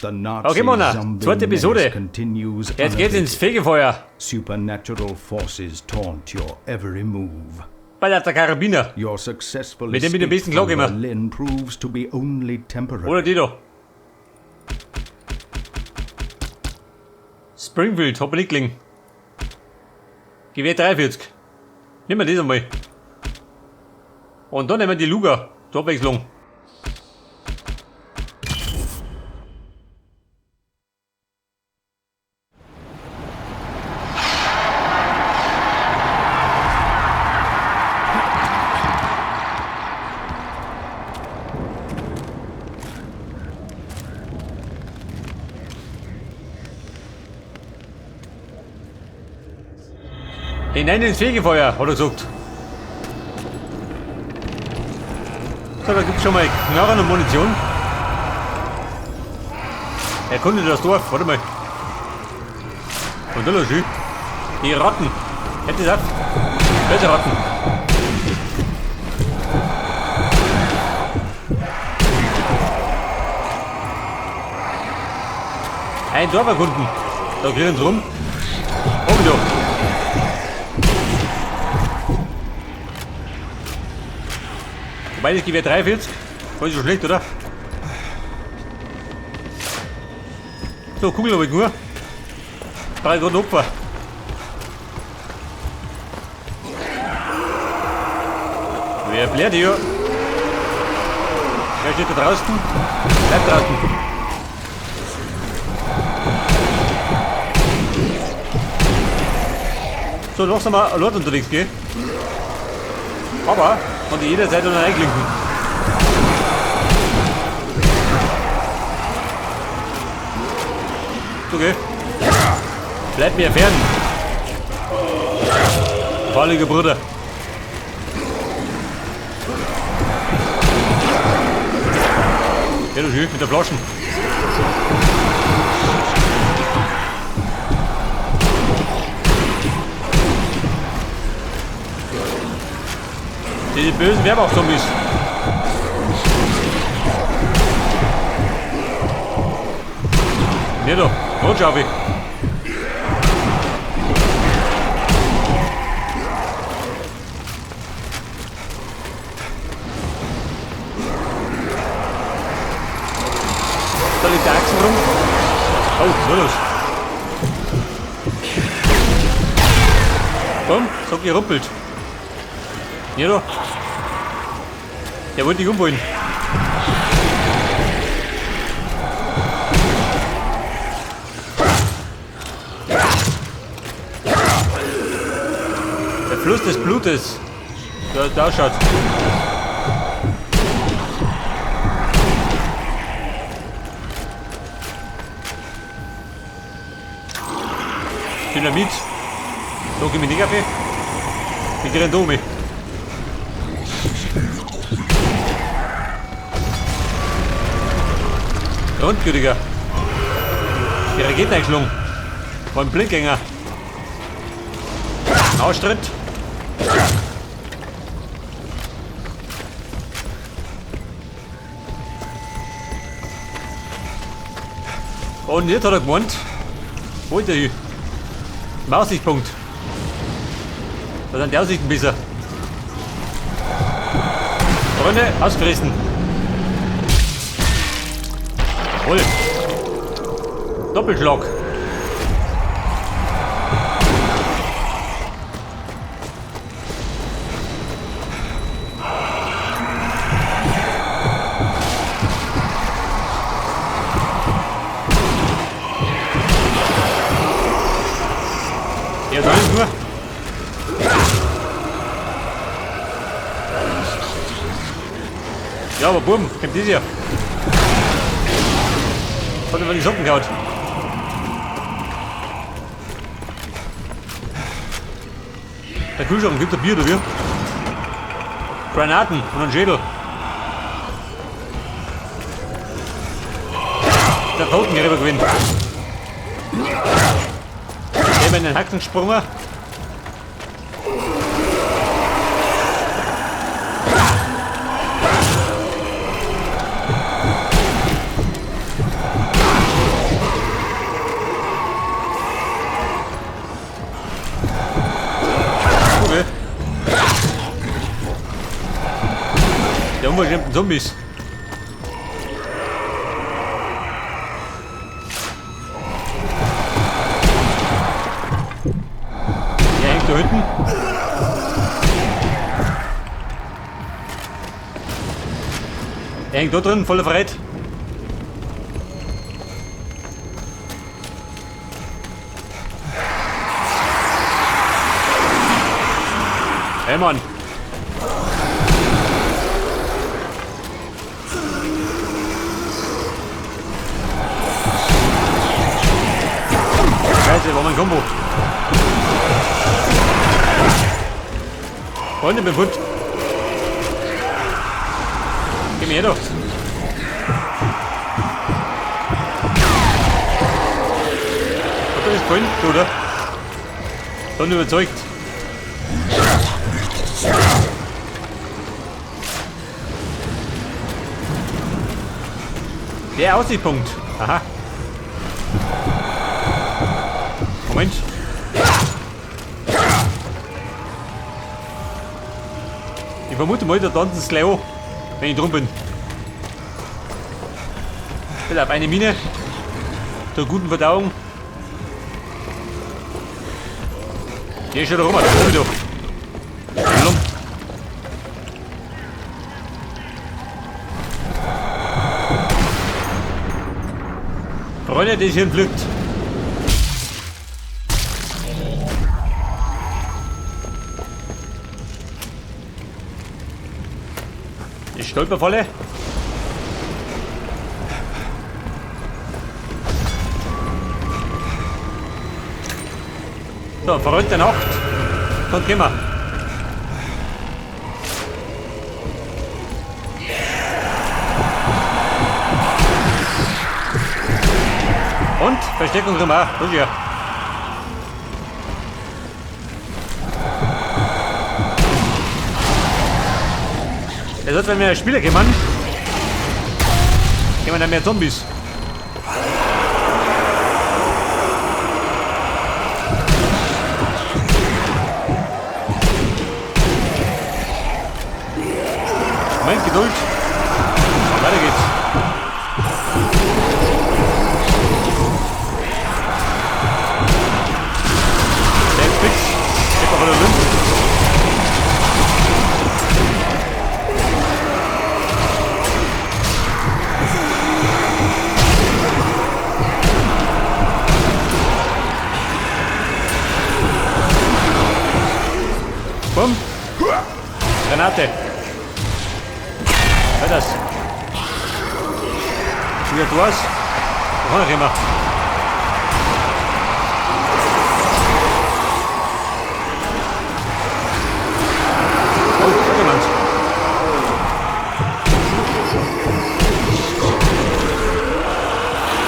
The Nazi Okay, Mona, zombie zweite Episode. menace continues Jetzt geht's ins unabated. Fegefeuer. Supernatural forces taunt your every move. Ballert der Karabiner. Your successful Mit dem besten escape Glock from immer. Berlin proves to be only temporary. Oder die da. Springfield, Hoppelickling. Gewehr 43. Nehmen wir das einmal. Und dann nehmen wir die Luger. Zur Abwechslung. Hinein ins Fegefeuer, hat er gesagt. So, da gibt's schon mal Knarren und Munition. Erkunde das Dorf, warte mal. Und da los, schön. Die Ratten. Hätte es ab. Böse Ratten. Ein Dorf erkunden. Da kriegen sie rum. Oben da. Wobei das Gewehr 43. War nicht so schlecht, oder? So, Kugel habe ich nur. Drei gerade Opfer. Wer blärt hier? Wer steht da draußen? Bleibt draußen. So, noch einmal Leute unterwegs gehen. Aber kann die jederzeit unten reinklinken. Okay. Bleibt mir fern. Fahrlige Brüder. Ja, du schön mit der Flaschen. Die bösen Werbauch-Zombies. Ne doch, Rutschaufe. Da liegt der Achsen rum. Oh, so los. Komm, so geruppelt. Ja doch. Der wollte dich umholen. Der Fluss des Blutes. Da schaut. Dynamit. So, gib mir die Kaffee. Wir gehen da um. Rundgütiger. Die Raketeneinschlung. Beim Blindgänger. Austritt. Und jetzt hat er gemeint, wo ist der hier? Im Aussichtspunkt. Da sind die Aussichten besser. Freunde, ausgerissen. Voll. Doppelschlag. Ja, da ist nur. Ja, aber bumm, kommt das hier. Hat über die Socken gehauen. Der Kühlschrank gibt ein Bier dafür. Granaten und ein Schädel. Der Totengräber gewinnt. Eben einen Haxensprung. unverschämten Zombies. Der hängt da hinten. Er hängt da drin, voller Freit. Hey Mann. Scheiße, war mein Kombo. Freunde, bin Put. Geh mir her doch. Hat er das Freund, oder? Dann überzeugt. Der Aussichtspunkt. Aha. Moment. Ich vermute mal, da tanzt es gleich an, wenn ich drum bin. Ich habe eine Mine zur guten Verdauung. Hier ist schon da rum, da oben wieder. Freunde, die hier pflückt. Die Stolperfalle. So, verrückte Nacht. Kommt, gehen wir. Und Versteckung drin auch. Ja. Es wird, wenn wir Spieler kommen, gehen wir dann mehr Zombies. Moment, Geduld. Weiter geht's. Bumm. Granate. Was ist das? Wieder du hast? Wo noch immer? Oh, da jemand.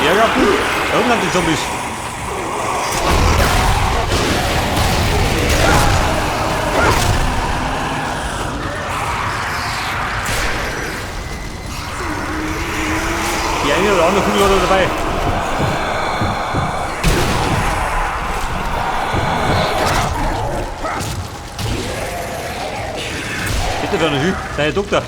Biergarten? Da unten haben die Zombies. Die eine oder andere Kugel war da dabei. Bitte, Bernahü, sei Doktor.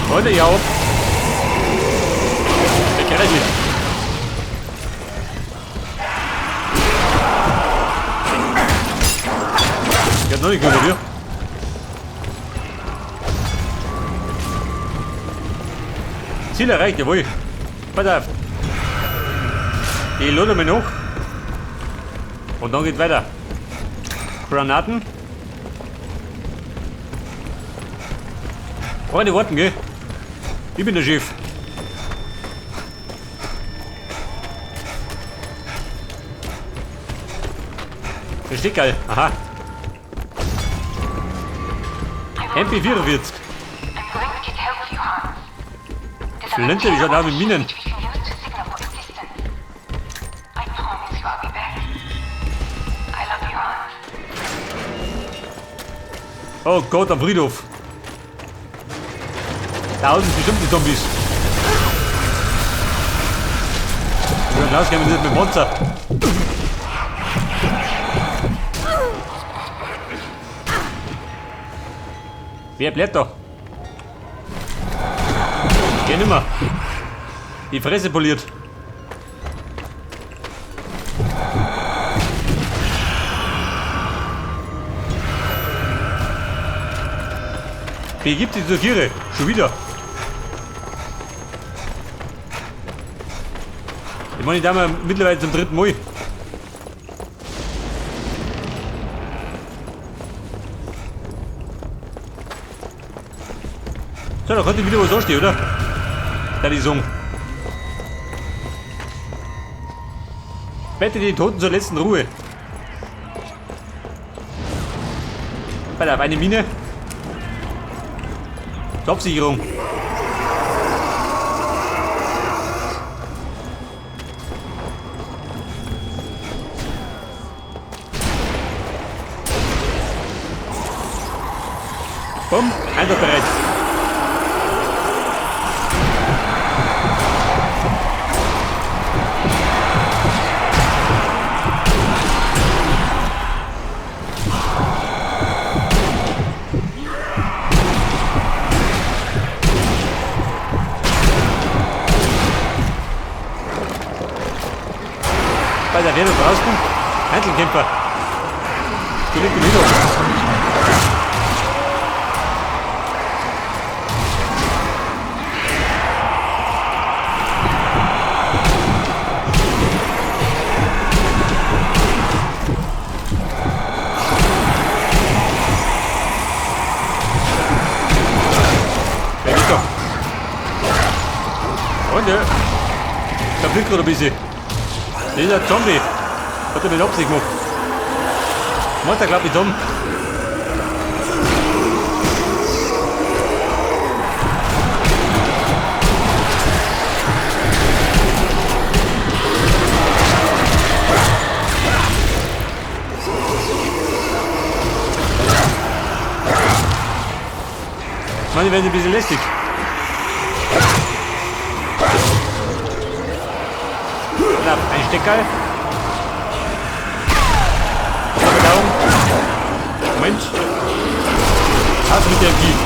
Freunde, ja. Ich kenne dich nicht. Ich hab noch nicht gehört, oder? Ziel erreicht, jawohl. Pass auf. Ich lade mich noch. Und dann geht weiter. Granaten. Freunde, warten, gell? Ich bin der Chef. Versteckerl, aha. MP44. Flinte, ich hatte auch mit Minen. Oh Gott, am Friedhof. Da außen sind bestimmt die Zombies. Wir können rausgehen mit dem Monster. Wer bleibt da? Geh nimmer. Die Fresse poliert. Begibt sich zur Tiere. Schon wieder. Ich meine, da haben wir mittlerweile zum 3. Mal. So, da könnte wieder was anstehen, oder? Da die Song. Bette die Toten zur letzten Ruhe. Bei eine Mine. Zur Absicherung. Bumm, Einsatz bereit. Bei der Werbung rauskommt, Einzelkämpfer. Gelingt im Hintergrund. Wer geht doch? Freunde, da blinkt gerade ein bisschen. Dieser Zombie hat er mit Absicht gemacht. Macht er, glaub ich, dumm. Manche werden ein bisschen lästig. Knapp, ein Steckerl. Verdauung. Moment. Aus mit der Vieh.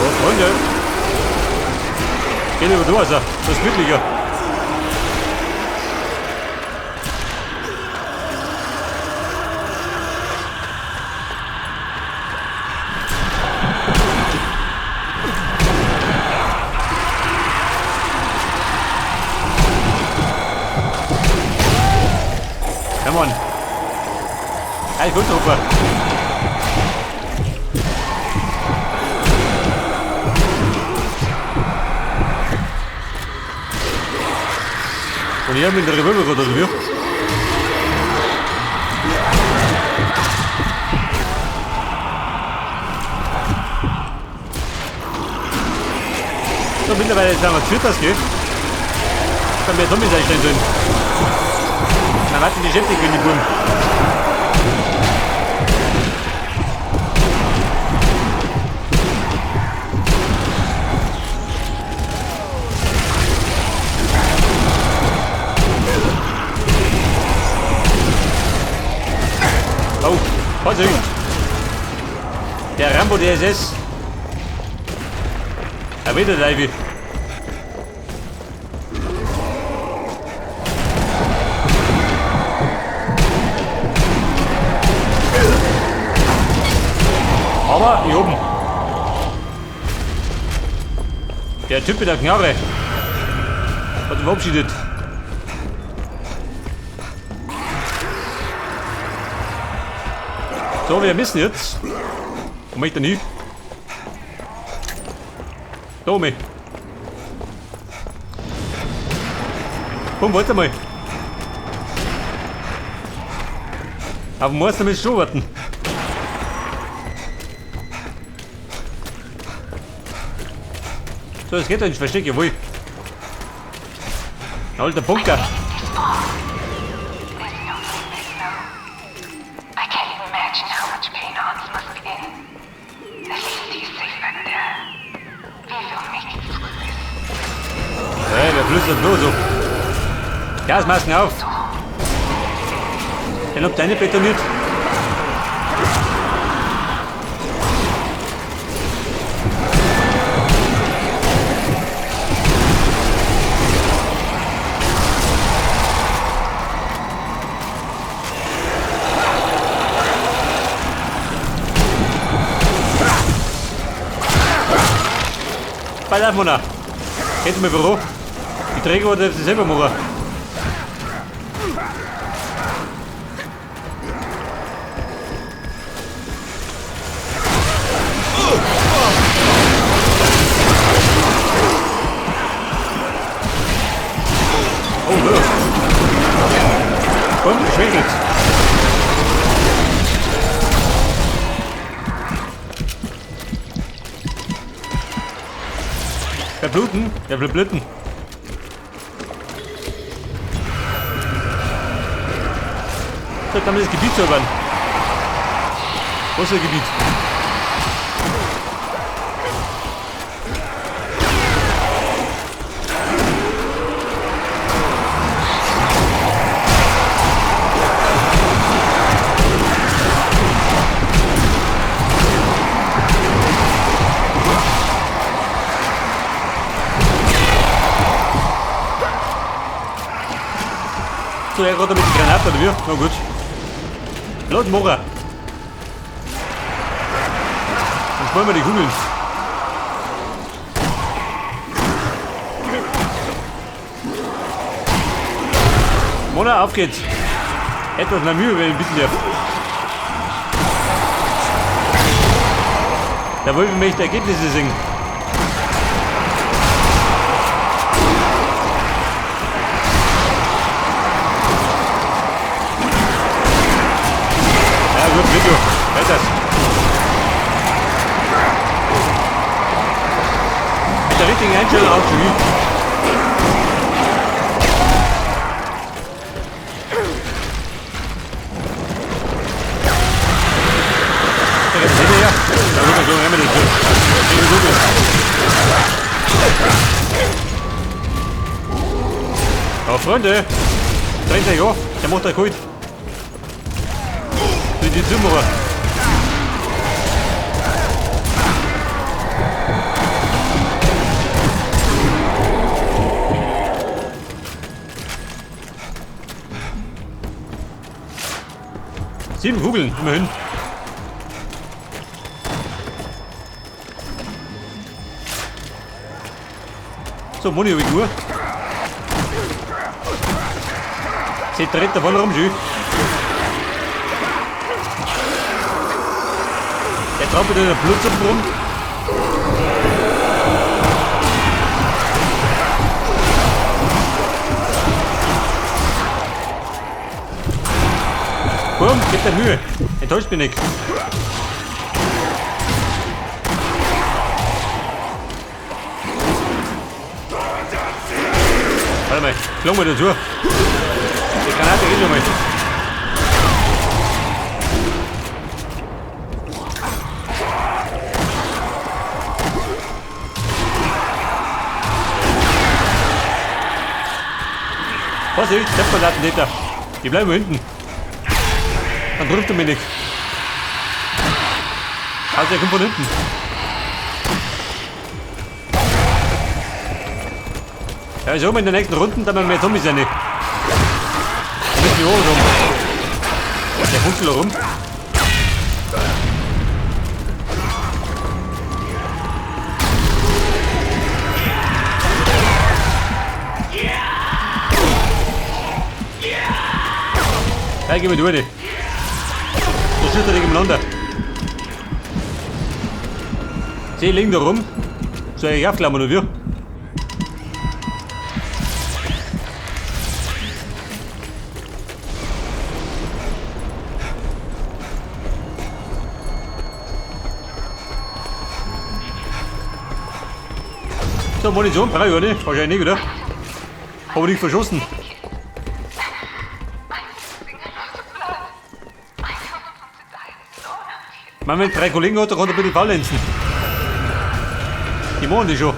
Oh, Freunde. Geht über durch, das ist gemütlicher. Come on. Hey, gut, Rufer. Und ich habe mit der Revolver gerade, oder wie? So, mittlerweile sind wir geführt, das geht. Kann mehr Zombies einstellen sollen. Dann warten die beschäftigt, wenn die Buben. Oh, Vorsicht! Der Rambo der SS. Er will der Ivy. Aber hier oben. Der Typ mit der Knarre hat ihn verabschiedet. So, wir müssen jetzt. Wo möchte er nie? Da oben. Komm, warte mal. Auf dem Meister müssen wir schon warten. So, es geht doch ins Versteck, jawohl. Alter Bunker. There's no limit, no. I can't even imagine how much pain Hans must be in. At least he's safe back there. We will make it through this. Hey, wer flüstert nur so? Gasmasken auf! Den habt ihr eine betoniert. Bei der Mona. Geht mir Büro. Die Träger oder das selber machen. Oh, ja. Komm, geschwächelt. Verbluten? Der will blüten. So, dann das Gebiet zu erobern. Wo ist das Gebiet? So, er geht da mit der Granate, oder wie? Na gut. Los, Mora. Dann sparen wir die Kugeln. Mona, auf geht's. Etwas mehr Mühe, wenn ich bitten darf. Da wollen wir die Ergebnisse sehen. Gut, Video. Weiter. Mit der richtigen Einstellung auch schon. Ja, da wird so einmal das so. Aber Freunde, dreht euch auf, der macht euch gut. Die Zimmerer. Sieben Kugeln, immerhin. So, Moni, wie Uhr. Sie dreht davon rum, schön. Der trampelt in der Blutsuppe rum. Komm, gib dir Mühe. Enttäuscht mich nicht. Warte mal, klang mal dazu. Die Granate geht noch mal. Vorsicht, Stepperlatten hinter. Die bleiben hinten. Dann trifft er mich nicht. Also er kommt von hinten. Ja, ich hole in der nächsten Runde, dann mehr Zombies ja nicht. Da müssen wir hoch rum. Der funkelt rum. Ja, geh mal durch. So schüttert dich umeinander. Sie liegen da rum. Soll ich aufklammern oder wie? So, Munition brauche ich auch nicht. Wahrscheinlich nicht, oder? Aber nicht verschossen. Wenn man 3 Kollegen hat, dann kann er ein bisschen faulenzen. Die machen die schon.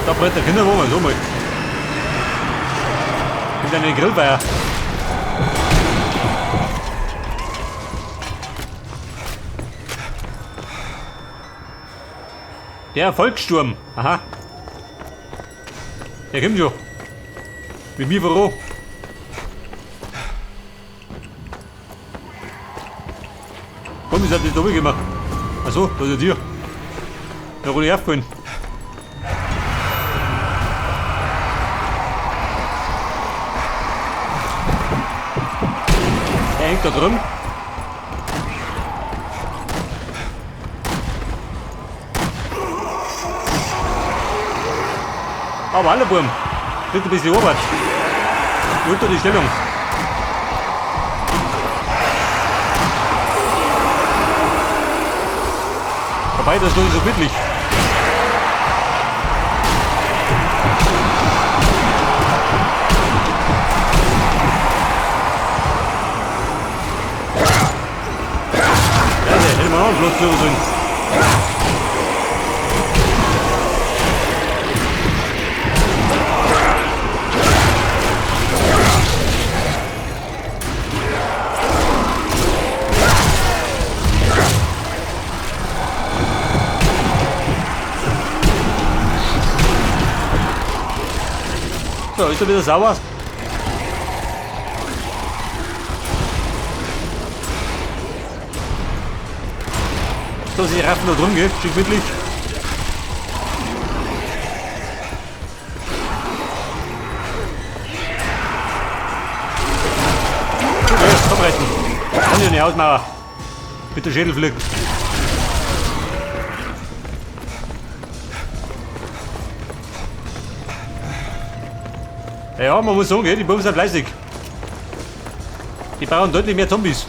Da brennt der Kinderwagen, so mal. Mit einer Grillfeier. Der Volkssturm. Aha. Der kommt schon. Mit mir voran. Komm, ich hab das doppelt gemacht. Achso, da ist ja dir. Da wurde ich aufgefallen. Er hängt da drin. Aber alle Buben, kriegt ein bisschen Arbeit. Unter die Stellung. Dabei, das ist doch nicht so glücklich. Ja, hätte man auch einen Schluss zu sollen. So, ist er wieder sauer? So, sie raffen da drum, gell? Schick mittig. Okay, komm retten. Kann ich nicht ausmachen. Mit der Schädel fliegt. Ja, man muss sagen, die Buben sind fleißig. Die brauchen deutlich mehr Zombies.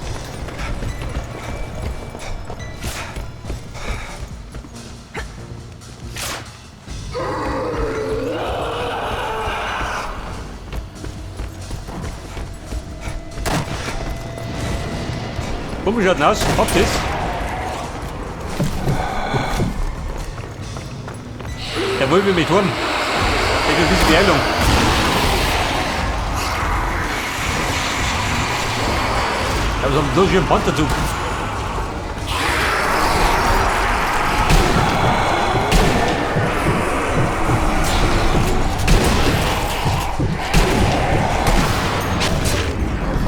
Buben schaut aus, habt das. Der will mich tun. Der kriegt diese Beeilung. Aber so einen schönen Panzerzug.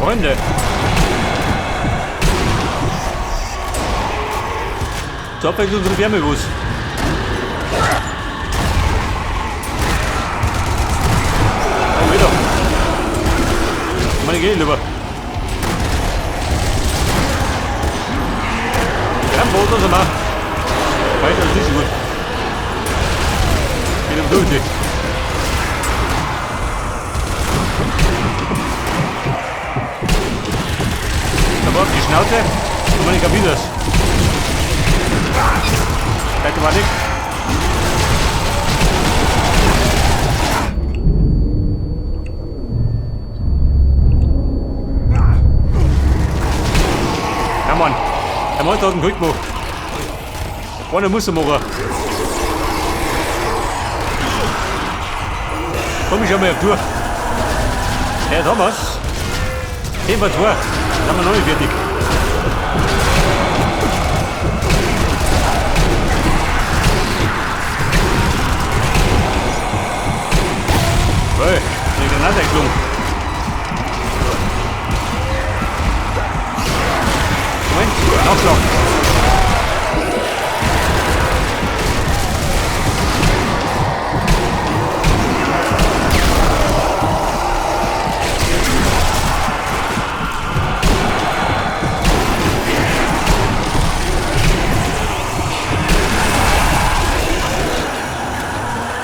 Freunde. Zur Abwechslung unsere Wärmebus. Oh, wieder. Meine Gehen lieber. Boot also mal. Weiter ist nicht gut. Geht im Durch. Da war die Schnauze und meine Kabine ist. Danke mal nicht. Ja Mann. Der Mann hat einen Glück gemacht. Einer muss er machen. Komm ich schon mal durch. Ja, da was. 10 vor 2. Dann sind wir noch nicht fertig. Hey, die Granate geflogen. Moment, Nachschlag.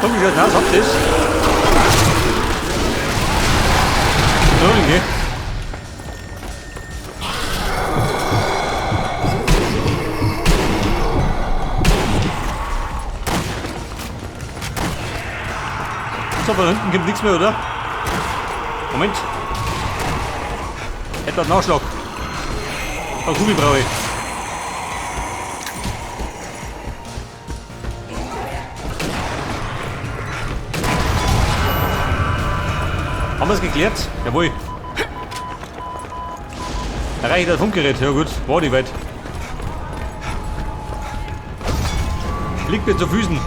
Komm ich jetzt raus, habt das? So, okay. So, von hinten gibt nichts mehr, oder? Moment. Hätte einen Nachschlag. Ein Gummi brauche ich. Haben wir es geklärt? Jawohl. Erreicht das Funkgerät. Ja gut, war nicht weit. Liegt mir zu Füßen.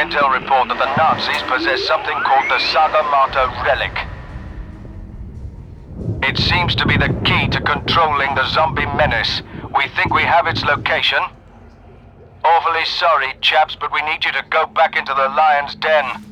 Intel report that the Nazis possess something called the Sagamata relic. It seems to be the key to controlling the zombie menace. We think we have its location. Awfully sorry, chaps, but we need you to go back into the lion's den.